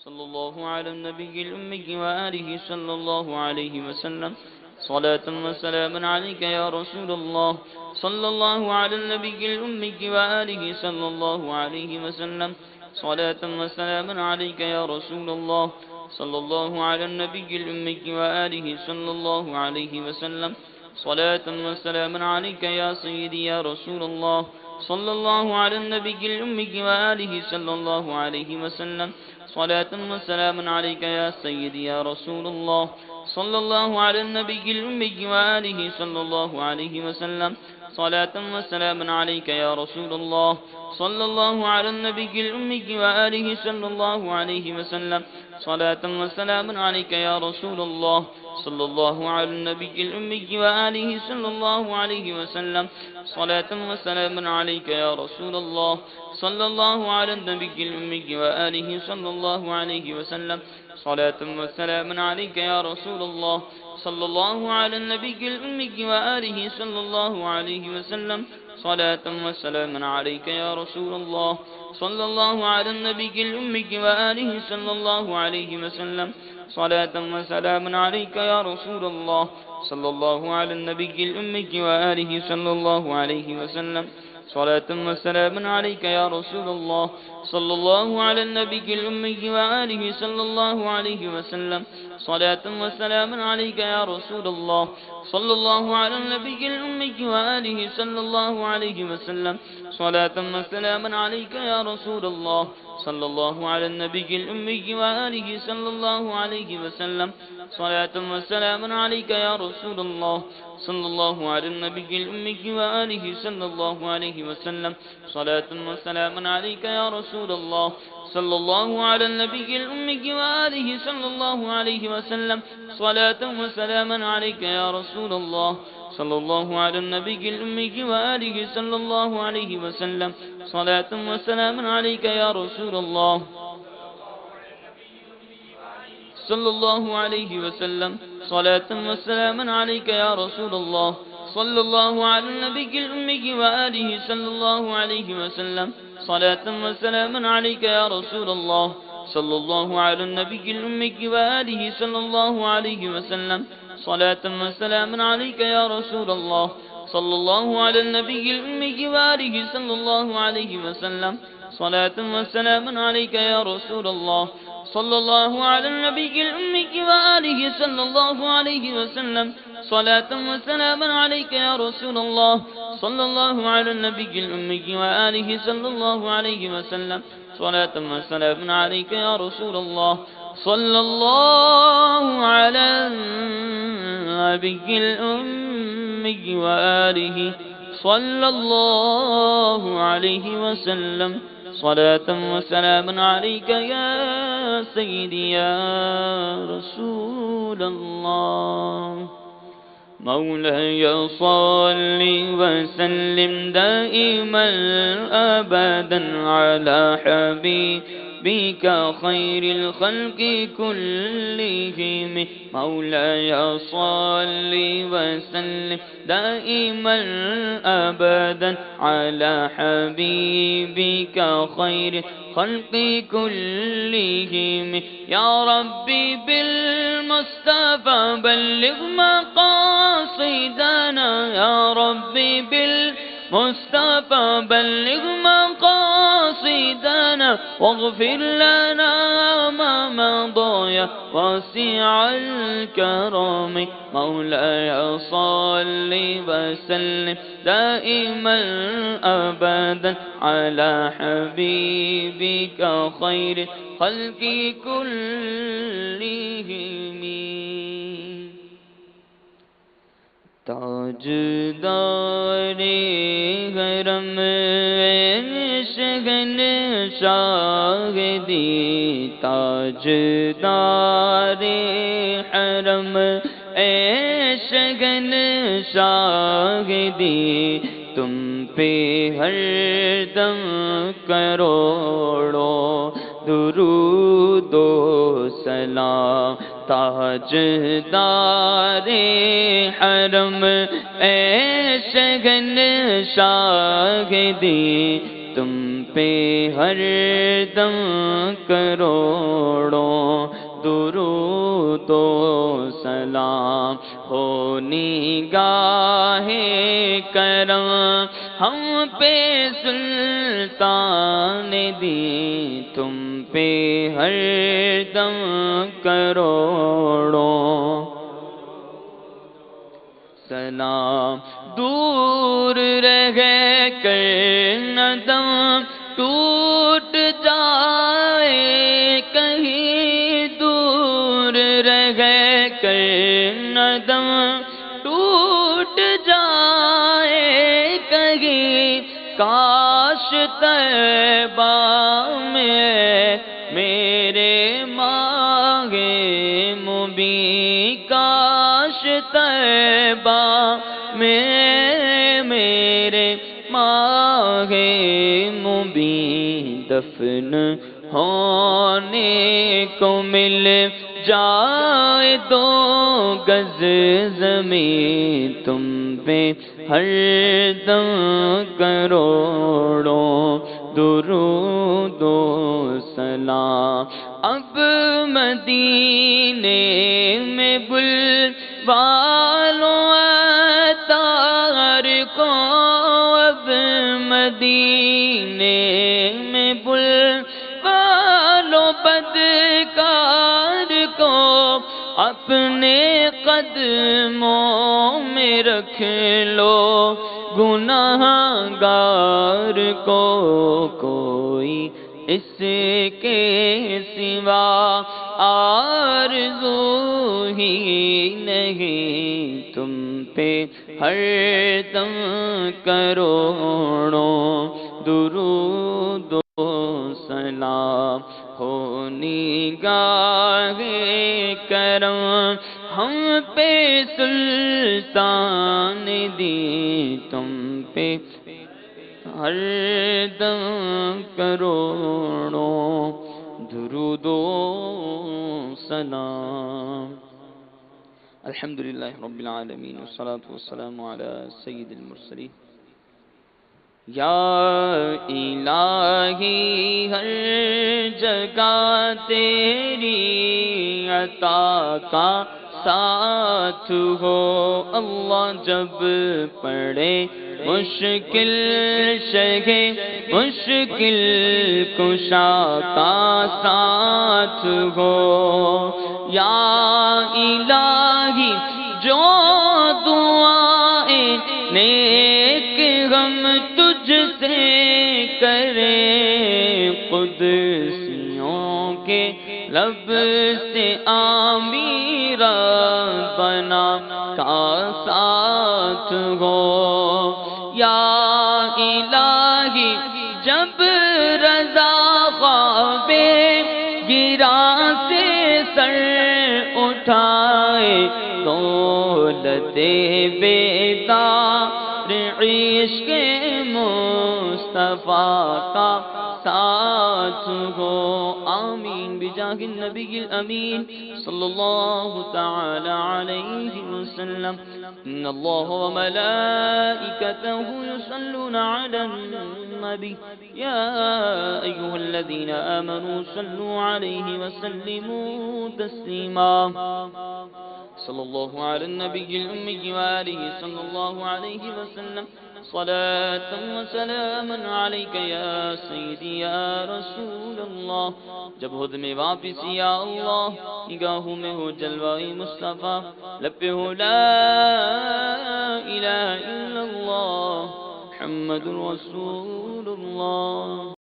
صلى الله على النبي الأمي وآله صلى الله عليه وسلم صلاة وسلاما عليك يا رسول الله صلى الله على النبي الأمي وآله صلى الله عليه وسلم صلاة وسلاما عليك يا رسول الله صلى الله على النبي الأمي وآله صلى الله عليه وسلم صلاة وسلاما عليك يا سيدي يا رسول الله صلى الله على النبي الأمي وآله صلى الله عليه وسلم صلاة وسلاما عليك يا سيدي يا رسول الله صلى الله على النبي الأمي وآله صلى الله عليه وسلم صلاة وسلاما عليك يا رسول الله صلى الله على النبي الأمي وآله صلى الله عليه وسلم صلاة وسلاما عليك يا رسول الله صلى الله على النبي الأمي وآله صلى الله عليه وسلم صلاة وسلاما عليك يا رسول الله صلى الله على النبي الأمي وآله صلى الله عليه وسلم صلاة وسلاما عليك يا رسول الله صلى الله على النبي الأمي وآله صلى الله عليه وسلم صلاة وسلاما عليك يا رسول الله صلى الله على النبي الأمي وآله صلى الله عليه وسلم صلاة وسلاما عليك يا رسول الله صلى الله على النبي الأمي وآله صلى الله عليه وسلم صلاة وسلاما عليك يا رسول الله صلى الله على النبي الأمي وآله صلى الله عليه وسلم صلاة وسلاما عليك يا رسول الله صلى الله على النبي الأمي وآله صلى الله عليه وسلم صلاة وسلاما عليك يا رسول الله صلى الله على النبي الأمي وآله صلى الله عليه وسلم صلاة وسلاما عليك يا رسول الله صلى الله على النبي الأمي وآله صلى الله عليه وسلم صلاة وسلاما عليك يا رسول الله صلى الله على النبي الأمي وآله صلى الله عليه وسلم صلاة وسلاما عليك يا رسول الله صلى الله على النبي الأمي وآله صلى الله عليه وسلم صلاة وسلاما عليك يا رسول الله صلى الله عليه وسلم صلاة وسلاما عليك يا رسول الله صلى الله على النبي الأمي وآله صلى الله عليه وسلم صلاة وسلاما عليك يا رسول الله صلى الله على النبي الأمي وآله صلى الله عليه وسلم صلاة وسلاما عليك يا رسول الله صلى الله على النبي الأمي وآله صلى الله عليه وسلم صلاة وسلاما عليك يا رسول الله صلى الله على النبي الأمي وآله صلى الله عليه وسلم صلاة وسلاما عليك يا رسول الله صلى الله على النبي الأمي وآله صلى الله عليه وسلم صلاة وسلاما عليك يا رسول الله صلى الله على النبي الأمي وآله صلى الله عليه وسلم صلاة وسلاما عليك يا سيدي يا رسول الله مولاي صل وسلم دائما أبدا على حبيبك خير الخلق كلهم مولاي صل وسلم دائما أبدا على حبيبك خير الخلق كلهم يا ربي بالمصطفى بلغ مقاصدنا يا ربي بالمصطفى بلغ مقاصدنا واغفر لنا ما مضى يا واسع الكرم مولاي صل وسلم دائما أبدا على حبيبك خير الخلق كلهم تاجدار حرم شگن شاہدی تاجدار حرم شگن شاہدی تم پہ ہر دم کروڑوں درود و سلام تاجدار حرم شگن شاہدی تم پہ ہر دم کروڑوں درود و سلام ہو نگاہ کرم ہم پہ سلطان دی تم پہ ہر دم کروڑوں سلام دور رہ کر نہ دم ٹوٹ جائے کہیں دور رہ کر نہ دم ٹوٹ جائے کہیں کاش طیبہ میں میرے ماہ مبین کاش طیبہ میں میرے ماہ مبین دفن ہونے کو مل جائے دو گز زمین تم پہ ہر دم کروڑوں درود و سلام اب مدینے میں بلوالوں اتار کو اب مدینے میں بلوالوں بدکار کو اپنے قدموں میں رکھ لو گناہ گار کو کوئی اس کے سوا آرزو ہی نہیں تم پہ ہر دم کروڑوں درود و سلام ہو نگاہ کرم ہم پہ سلطان دی تم پہ ہر دم کروڑوں درود و سلام الحمدللہ رب العالمین والصلو والسلام علی سید المرسلین یا الہی ہر جگہ تیری عطا کا ساتھ ہو اللہ جب پڑے مشکل شہ مشکل کشا کا ساتھ ہو یا الہی جو دعائیں نیک ہم تجھ سے کریں قدسیوں کے لب سے آمین ربنا کا ساتھ ہو یا الہی جب رضا خواب گرا سے سر اٹھائے دولت بیدار عشق مصطفیٰ کا ساتھ ہو آمین بجاہ النبی الامین صلی اللہ تعالی علیہ وسلم ان اللہ وملائکتہ یصلون علی النبی یا ایہا الذین آمنوا صلوا علیہ وسلموا تسلیما صلی اللہ علی النبی الأمی وآلہ صلی اللہ علیہ وسلم صلاة وسلاما علیک یا سیدی یا رسول اللہ جب خود میں واپس یا اللہ نگاہوں میں ہو جلوہ مصطفیٰ لب پہ ہو لا الہ الا اللہ محمد رسول اللہ